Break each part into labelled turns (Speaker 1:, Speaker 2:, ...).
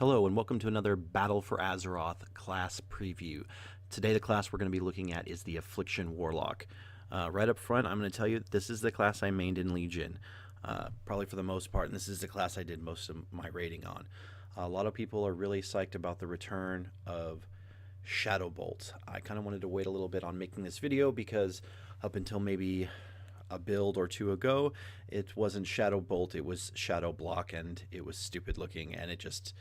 Speaker 1: Hello and welcome to another Battle for Azeroth class preview. Today the class we're going to be looking at is the Affliction Warlock. Right up front I'm going to tell you this is the class I mained in Legion, probably for the most part, and this is the class I did most of my raiding on. A lot of people are really psyched about the return of Shadow Bolt. I kind of wanted to wait a little bit on making this video because up until maybe a build or two ago it wasn't Shadow Bolt, it was Shadow Block, and it was stupid looking and it just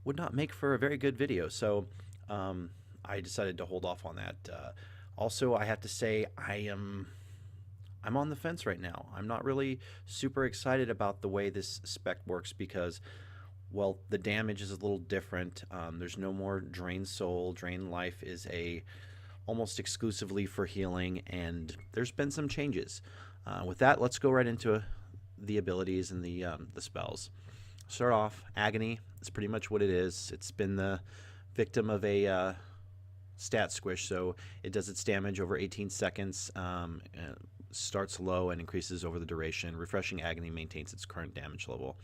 Speaker 1: would not make for a very good video, so I decided to hold off on that. Also, I have to say I'm on the fence right now. I'm not really super excited about the way this spec works because, well, the damage is a little different. There's no more Drain Soul. Drain Life is almost exclusively for healing, and there's been some changes. With that, let's go right into the abilities and the spells. Start off, Agony is pretty much what it is. It's been the victim of a stat squish, so it does its damage over 18 seconds, starts low and increases over the duration. Refreshing Agony maintains its current damage level.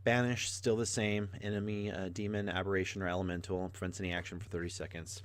Speaker 1: Banish, still the same. Enemy, demon, aberration, or elemental, prevents any action for 30 seconds.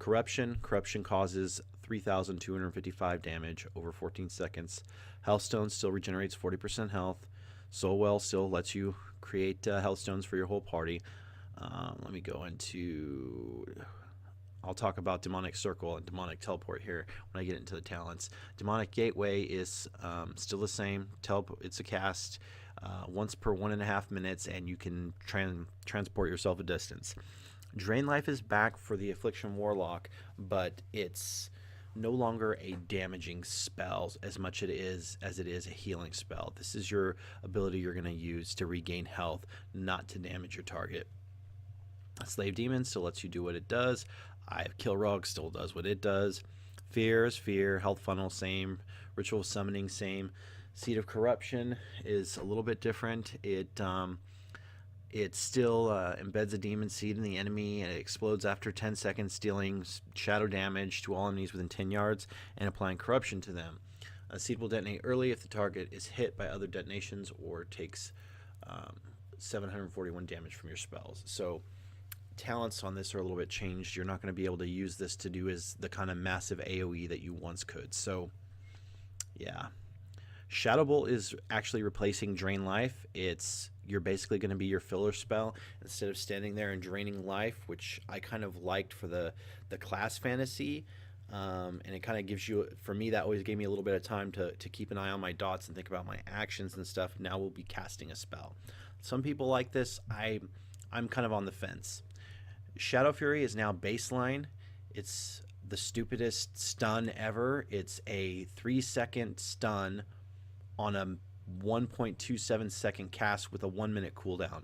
Speaker 1: Corruption causes 3,255 damage over 14 seconds. Healthstone still regenerates 40% health. Soulwell still lets you create Healthstones for your whole party. Let me go into... I'll talk about Demonic Circle and Demonic Teleport here when I get into the talents. Demonic Gateway is still the same. It's a cast once per 1.5 minutes, and you can transport yourself a distance. Drain Life is back for the Affliction Warlock, but it's no longer a damaging spell as much as it is a healing spell. This is your ability you're going to use to regain health, not to damage your target. Slave Demon still lets you do what it does. Eye of Kilrog still does what it does. Fear is fear. Health Funnel, same. Ritual Summoning, same. Seed of Corruption is a little bit different. It still embeds a demon seed in the enemy, and it explodes after 10 seconds, dealing shadow damage to all enemies within 10 yards and applying corruption to them. A seed will detonate early if the target is hit by other detonations or takes 741 damage from your spells. So talents on this are a little bit changed. You're not going to be able to use this to do the kind of massive AoE that you once could. So yeah. Shadow Bolt is actually replacing Drain Life. You're basically going to be your filler spell instead of standing there and draining life, which I kind of liked for the class fantasy. And it kind of gives you, for me, that always gave me a little bit of time to keep an eye on my dots and think about my actions and stuff. Now we'll be casting a spell. Some people like this. I'm kind of on the fence. Shadow Fury is now baseline. It's the stupidest stun ever. It's a 3-second stun on a 1.27 second cast with a 1-minute cooldown.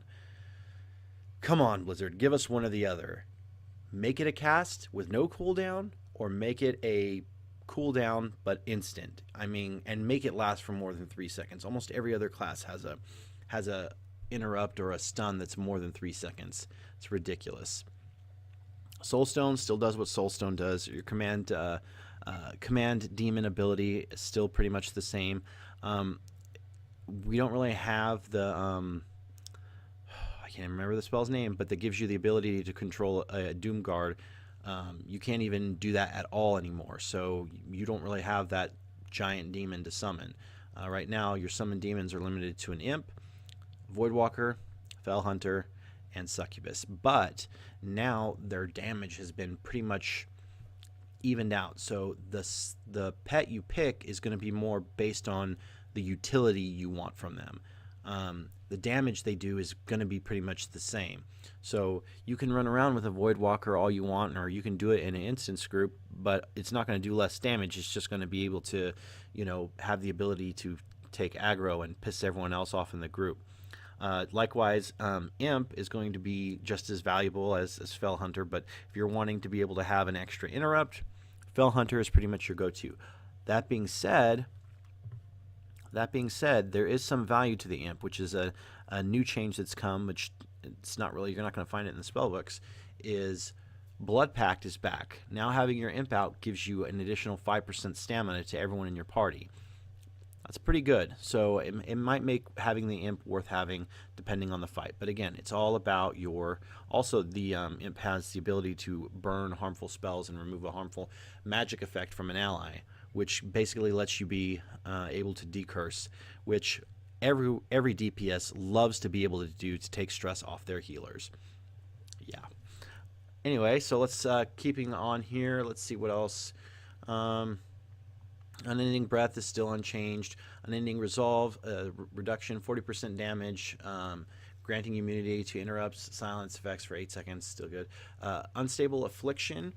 Speaker 1: Come on, Blizzard, give us one or the other. Make it a cast with no cooldown, or make it a cooldown but instant. I mean, and make it last for more than 3 seconds. Almost every other class has a interrupt or a stun that's more than 3 seconds. It's ridiculous. Soulstone still does what Soulstone does. Your command demon ability is still pretty much the same. We don't really have the I can't remember the spell's name, but that gives you the ability to control a Doom Guard. You can't even do that at all anymore, so you don't really have that giant demon to summon. Right now your summoned demons are limited to an Imp, Voidwalker, Fell Hunter, and Succubus, but now their damage has been pretty much evened out, so the pet you pick is going to be more based on the utility you want from them. The damage they do is going to be pretty much the same. So you can run around with a Voidwalker all you want, or you can do it in an instance group, but it's not going to do less damage. It's just going to be able to, have the ability to take aggro and piss everyone else off in the group. Likewise, Imp is going to be just as valuable as Fell Hunter, but if you're wanting to be able to have an extra interrupt, Fell Hunter is pretty much your go-to. That being said, there is some value to the Imp, which is a new change that's come, which it's not really, you're not going to find it in the spellbooks, is Blood Pact is back. Now having your Imp out gives you an additional 5% stamina to everyone in your party. That's pretty good. So it might make having the imp worth having depending on the fight. But again, it's all about your. Also, the imp has the ability to burn harmful spells and remove a harmful magic effect from an ally, which basically lets you be able to decurse, which every DPS loves to be able to do to take stress off their healers. Yeah. Anyway, so let's keeping on here. Let's see what else. Unending Breath is still unchanged. Unending Resolve, reduction, 40% damage, granting immunity to interrupts, silence effects for 8 seconds, still good. Unstable Affliction,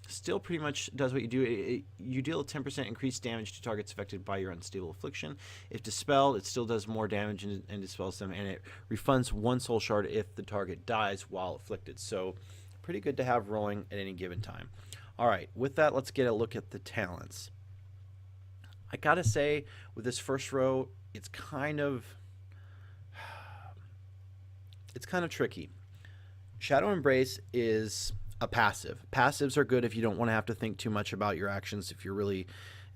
Speaker 1: still pretty much does what you do. You deal 10% increased damage to targets affected by your Unstable Affliction. If dispelled, it still does more damage and dispels them, and it refunds 1 soul shard if the target dies while afflicted. So pretty good to have rolling at any given time. All right, with that, let's get a look at the talents. I gotta say, with this first row, it's kind of tricky. Shadow Embrace is a passive. Passives are good if you don't want to have to think too much about your actions. If you're really,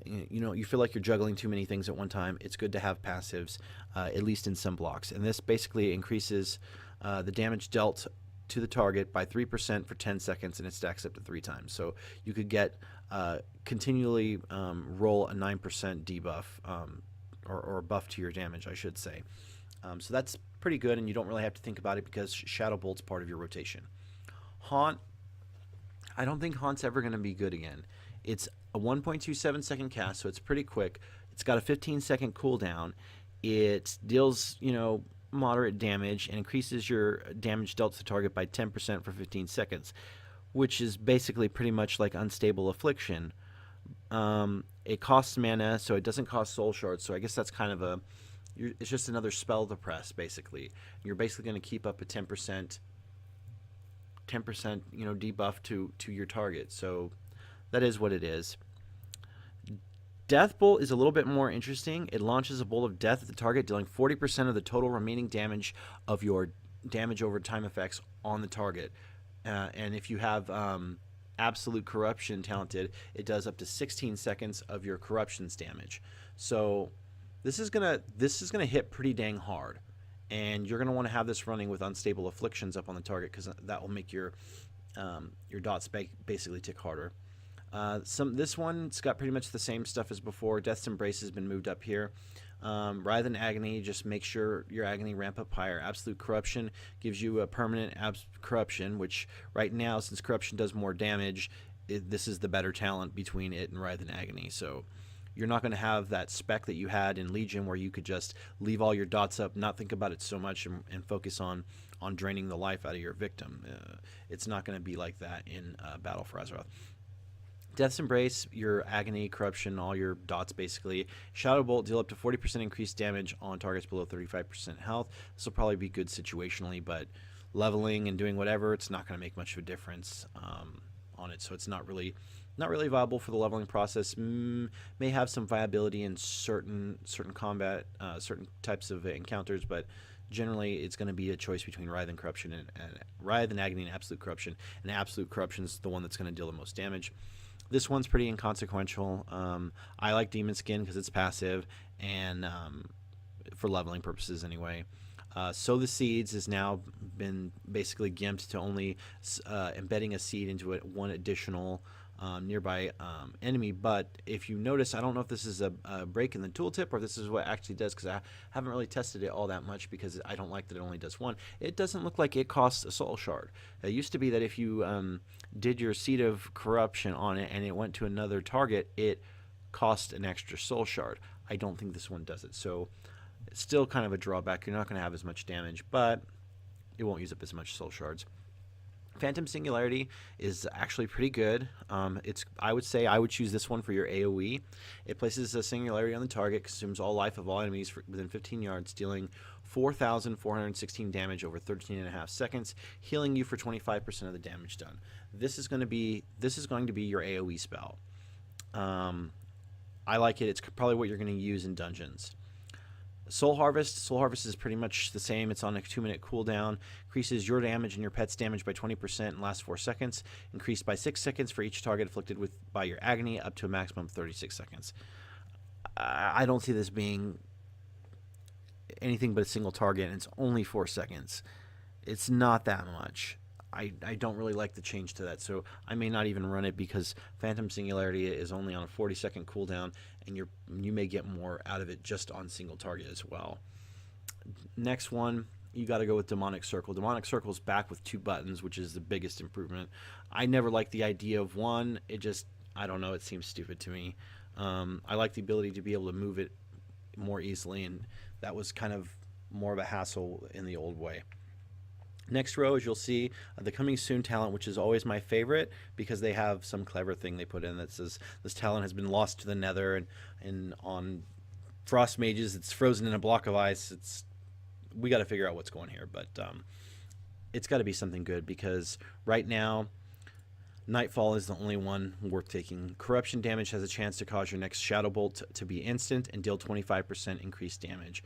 Speaker 1: you feel like you're juggling too many things at one time, it's good to have passives, at least in some blocks. And this basically increases the damage dealt to the target by 3% for 10 seconds, and it stacks up to 3 times. So you could get continually roll a 9% debuff or buff to your damage, I should say. So that's pretty good, and you don't really have to think about it because Shadow Bolt's part of your rotation. Haunt, I don't think Haunt's ever going to be good again. It's a 1.27 second cast, so it's pretty quick. It's got a 15-second cooldown. It deals, moderate damage and increases your damage dealt to the target by 10% for 15 seconds, which is basically pretty much like Unstable Affliction. It costs mana, so it doesn't cost soul shards, so I guess that's kind of it's just another spell to press, basically. You're basically going to keep up a 10% debuff to your target, so that is what it is. Death Bolt is a little bit more interesting. It launches a bolt of death at the target, dealing 40% of the total remaining damage of your damage over time effects on the target. And if you have Absolute Corruption talented, it does up to 16 seconds of your Corruption's damage. So this is gonna hit pretty dang hard, and you're gonna want to have this running with Unstable Afflictions up on the target because that will make your dots basically tick harder. This one's got pretty much the same stuff as before. Death's Embrace has been moved up here. Writhe and Agony, just make sure your Agony ramp up higher. Absolute Corruption gives you a permanent Corruption, which right now, since Corruption does more damage, this is the better talent between it and Writhe and Agony. So you're not going to have that spec that you had in Legion where you could just leave all your dots up, not think about it so much, and focus on draining the life out of your victim. It's not going to be like that in Battle for Azeroth. Death's Embrace, your Agony, Corruption, all your dots basically. Shadow Bolt, deal up to 40% increased damage on targets below 35% health. This will probably be good situationally, but leveling and doing whatever, it's not going to make much of a difference on it. So it's not really viable for the leveling process. May have some viability in certain combat, certain types of encounters, but generally it's going to be a choice between Writhe and Corruption and Writhe and Agony and Absolute Corruption. And Absolute Corruption is the one that's going to deal the most damage. This one's pretty inconsequential. I like Demon Skin because it's passive and for leveling purposes anyway. Sow the Seeds has now been basically gimped to only embedding a seed into one additional nearby enemy. But if you notice, I don't know if this is a break in the tooltip or if this is what it actually does, because I haven't really tested it all that much because I don't like that it only does one. It doesn't look like it costs a soul shard. It used to be that if you did your Seed of Corruption on it and it went to another target, it cost an extra soul shard. I don't think this one does it, so it's still kind of a drawback. You're not going to have as much damage, but it won't use up as much soul shards. Phantom Singularity is actually pretty good. I would say I would choose this one for your AoE. It places a singularity on the target, consumes all life of all enemies within 15 yards, dealing 4,416 damage over 13.5 seconds, healing you for 25% of the damage done. This is going to be your AoE spell. I like it. It's probably what you're going to use in dungeons. Soul Harvest is pretty much the same. It's on a 2-minute cooldown. Increases your damage and your pet's damage by 20% and lasts 4 seconds. Increased by 6 seconds for each target afflicted by your Agony, up to a maximum of 36 seconds. I don't see this being anything but a single target, and it's only 4 seconds. It's not that much. I don't really like the change to that, so I may not even run it because Phantom Singularity is only on a 40-second cooldown, and you may get more out of it just on single target as well. Next one, you got to go with Demonic Circle. Demonic Circle is back with 2 buttons, which is the biggest improvement. I never liked the idea of one. It just, I don't know, it seems stupid to me. I like the ability to be able to move it more easily, and that was kind of more of a hassle in the old way. Next row, as you'll see, the Coming Soon talent, which is always my favorite because they have some clever thing they put in that says this talent has been lost to the nether, and on Frost Mages it's frozen in a block of ice. We got to figure out what's going here, but it's got to be something good because right now Nightfall is the only one worth taking. Corruption damage has a chance to cause your next Shadow Bolt to be instant and deal 25% increased damage.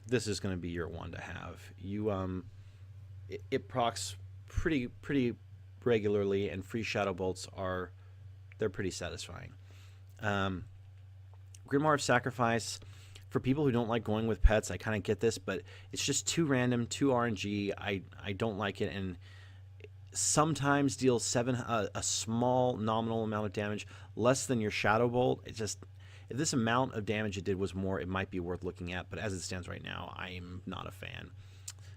Speaker 1: This is going to be your one to have. It procs pretty regularly, and free Shadow Bolts they're pretty satisfying. Grimoire of Sacrifice, for people who don't like going with pets, I kind of get this, but it's just too random, too RNG. I don't like it, and sometimes deals a small nominal amount of damage, less than your Shadow Bolt. It just, if this amount of damage it did was more, it might be worth looking at, but as it stands right now, I'm not a fan.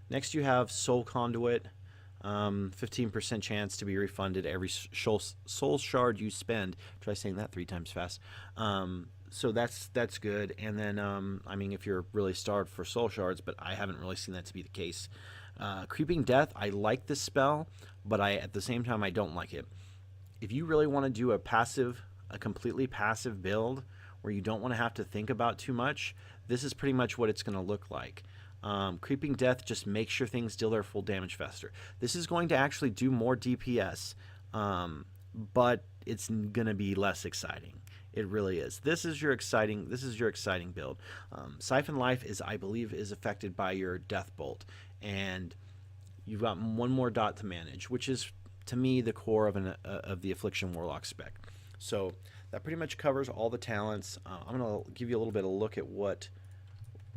Speaker 1: Next you have Soul Conduit, 15% chance to be refunded every soul shard you spend. Try saying that 3 times fast. So that's good. And then, I mean, if you're really starved for soul shards, but I haven't really seen that to be the case. Creeping Death, I like this spell, but at the same time, I don't like it. If you really want to do a completely passive build where you don't want to have to think about too much, this is pretty much what it's going to look like. Creeping Death just makes sure things deal their full damage faster. This is going to actually do more DPS, but it's going to be less exciting. It really is. This is your exciting build. Siphon Life I believe is affected by your Death Bolt, and you've got 1 more dot to manage, which is to me the core of the Affliction Warlock spec. So that pretty much covers all the talents. I'm gonna give you a little bit of a look at what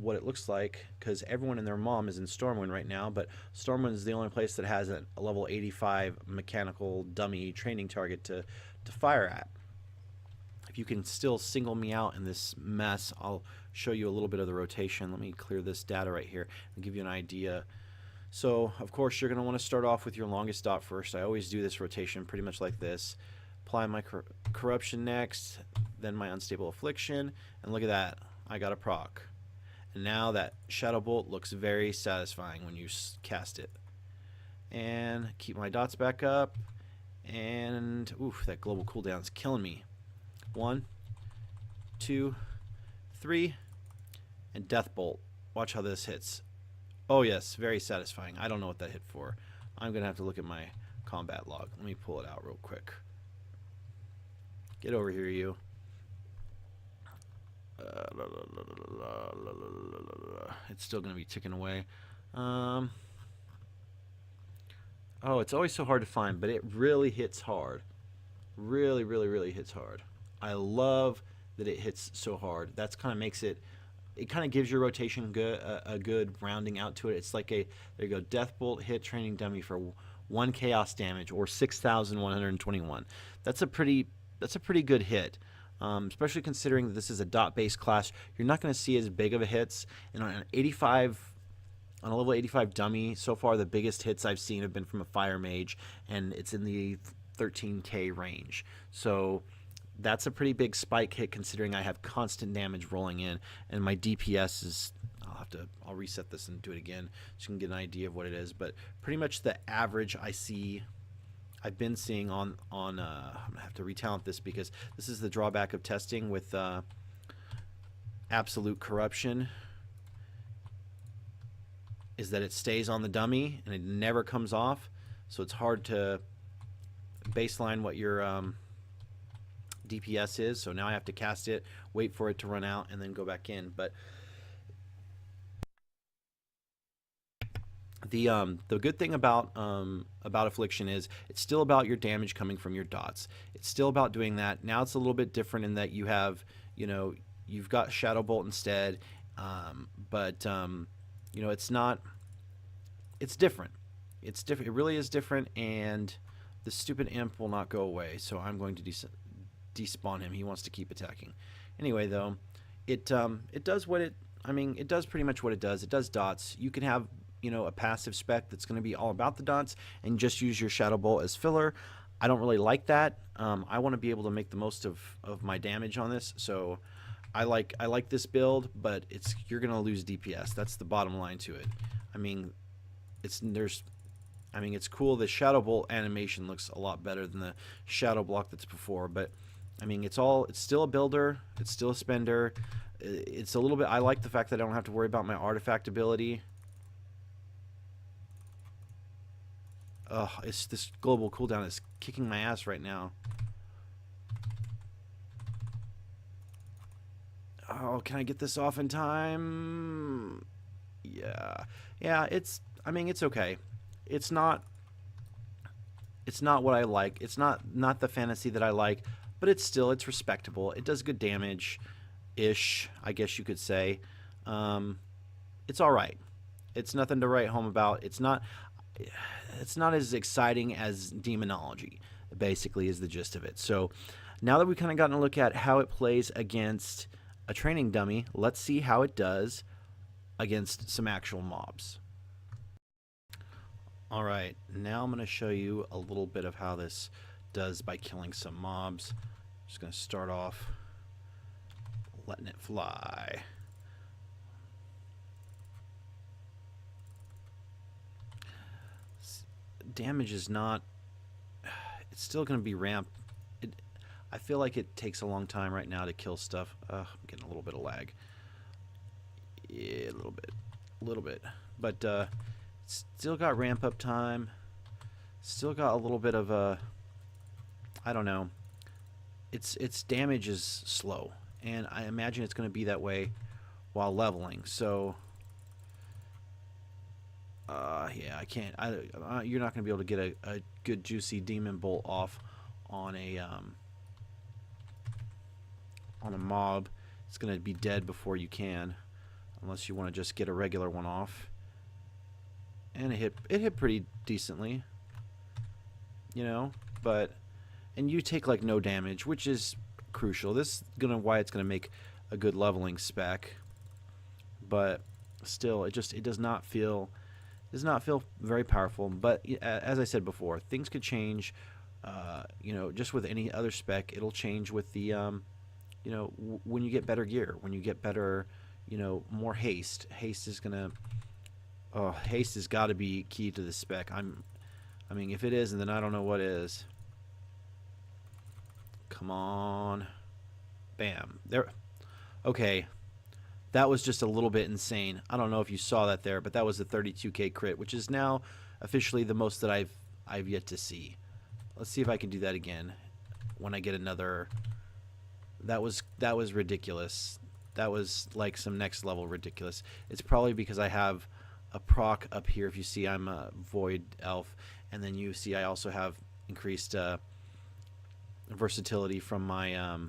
Speaker 1: it looks like, because everyone and their mom is in Stormwind right now, but Stormwind is the only place that has a level 85 mechanical dummy training target to fire at. If you can still single me out in this mess, I'll show you a little bit of the rotation. Let me clear this data right here and give you an idea. So, of course, you're going to want to start off with your longest dot first. I always do this rotation pretty much like this. Apply my Corruption next, then my Unstable Affliction, and look at that. I got a proc. And now that Shadow Bolt looks very satisfying when you cast it. And keep my dots back up. And, oof, that global cooldown's killing me. 1, 2, 3, and Death Bolt. Watch how this hits. Oh yes, very satisfying. I don't know what that hit for. I'm gonna have to look at my combat log. Let me pull it out real quick. Get over here, you. It's still gonna be ticking away. Oh, it's always so hard to find, but it really hits hard. Really hits hard. I love that it hits so hard. That's kind of makes it kind of gives your rotation a good rounding out to it. It's like there you go, Death Bolt hit training dummy for 1 chaos damage or 6,121. That's a pretty good hit. Especially considering that this is a dot-based class, you're not going to see as big of a hits. And on a level 85 dummy, so far the biggest hits I've seen have been from a Fire Mage, and it's in the 13k range. So that's a pretty big spike hit considering I have constant damage rolling in, and my DPS is, I'll reset this and do it again so you can get an idea of what it is, but pretty much the average I've been seeing on I'm gonna have to retalent this because this is the drawback of testing with Absolute Corruption, is that it stays on the dummy and it never comes off, so it's hard to baseline what your DPS is. So now I have to cast it, wait for it to run out, and then go back in. But the good thing about Affliction is it's still about your damage coming from your dots. It's still about doing that. Now it's a little bit different in that you have you know, you've got Shadow Bolt instead. But you know, it's not. It's different. It's different. It really is different, and the stupid imp will not go away. So I'm going to despawn him. He wants to keep attacking. Anyway, though, it does what it. I mean, it does pretty much what it does. It does dots. You can have, you know, a passive spec that's going to be all about the dots and just use your Shadow Bolt as filler. I don't really like that. I want to be able to make the most of my damage on this. So I like this build, but you're going to lose DPS. That's the bottom line to it. I mean, it's cool. The Shadow Bolt animation looks a lot better than the Shadow Block that's before, but I mean, it's still a builder, it's still a spender. It's a little bit, I like the fact that I don't have to worry about my artifact ability. It's this global cooldown is kicking my ass right now. Oh, can I get this off in time? Yeah. Yeah, I mean, it's okay. It's not what I like. It's not the fantasy that I like, but it's respectable. It does good damage ish, I guess you could say. It's all right. It's nothing to write home about. It's not as exciting as Demonology, basically, is the gist of it. So now that we've kind of gotten a look at how it plays against a training dummy, let's see how it does against some actual mobs. All right, now I'm going to show you a little bit of how this does by killing some mobs. Just going to start off letting it fly. Damage is not, it's still going to be ramped. I feel like it takes a long time right now to kill stuff. I'm getting a little bit of lag. Yeah, a little bit. But still got ramp up time. Still got a little bit of a, I don't know. Its damage is slow, and I imagine it's going to be that way while leveling. So yeah, I can't. You're not going to be able to get a good juicy demon bolt off on a mob. It's going to be dead before you can, unless you want to just get a regular one off. And it hit pretty decently, you know. And you take like no damage, which is crucial. This is why it's gonna make a good leveling spec. But still, it does not feel very powerful. But as I said before, things could change. You know, just with any other spec, it'll change with the you know, when you get better gear, when you get better, you know, more haste. Haste is gonna. Oh, haste has got to be key to this spec. I mean, if it isn't, then I don't know what is. Come on. Bam. There. Okay. That was just a little bit insane. I don't know if you saw that there, but that was a 32k crit, which is now officially the most that I've yet to see. Let's see if I can do that again when I get another. That was ridiculous. That was like some next level ridiculous. It's probably because I have a proc up here. If you see, I'm a void elf, and then you see I also have increased versatility from my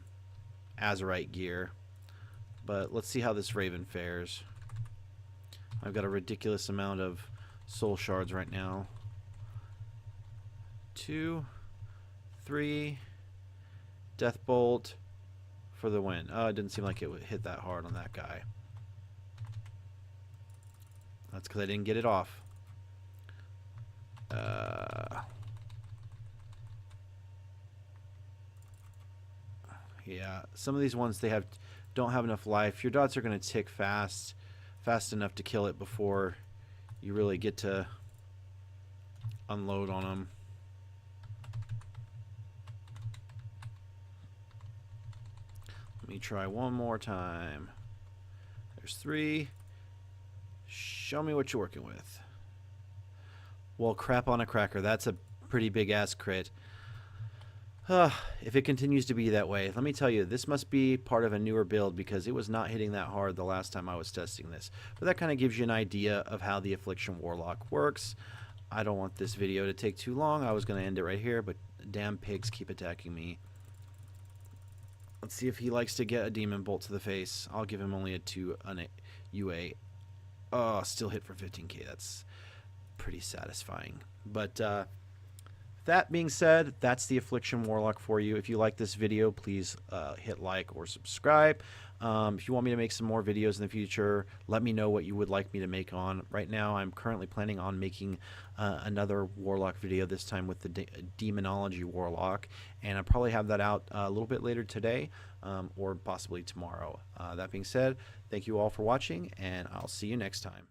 Speaker 1: Azerite gear. But let's see how this Raven fares. I've got a ridiculous amount of soul shards right now. 2, 3, death bolt for the win. Oh, it didn't seem like it would hit that hard on that guy. That's because I didn't get it off. Yeah, some of these ones don't have enough life. Your dots are going to tick fast enough to kill it before you really get to unload on them. Let me try one more time. There's 3. Show me what you're working with. Well, crap on a cracker. That's a pretty big ass crit. If it continues to be that way, let me tell you, this must be part of a newer build, because it was not hitting that hard the last time I was testing this. But that kind of gives you an idea of how the Affliction Warlock works. I don't want this video to take too long. I was going to end it right here, but damn pigs keep attacking me. Let's see if he likes to get a Demon Bolt to the face. I'll give him only a 2 on a UA. Oh, still hit for 15k. That's pretty satisfying. But that being said, that's the Affliction Warlock for you. If you like this video, please hit like or subscribe. If you want me to make some more videos in the future, let me know what you would like me to make on. Right now, I'm currently planning on making another Warlock video, this time with the Demonology Warlock. And I'll probably have that out a little bit later today or possibly tomorrow. That being said, thank you all for watching, and I'll see you next time.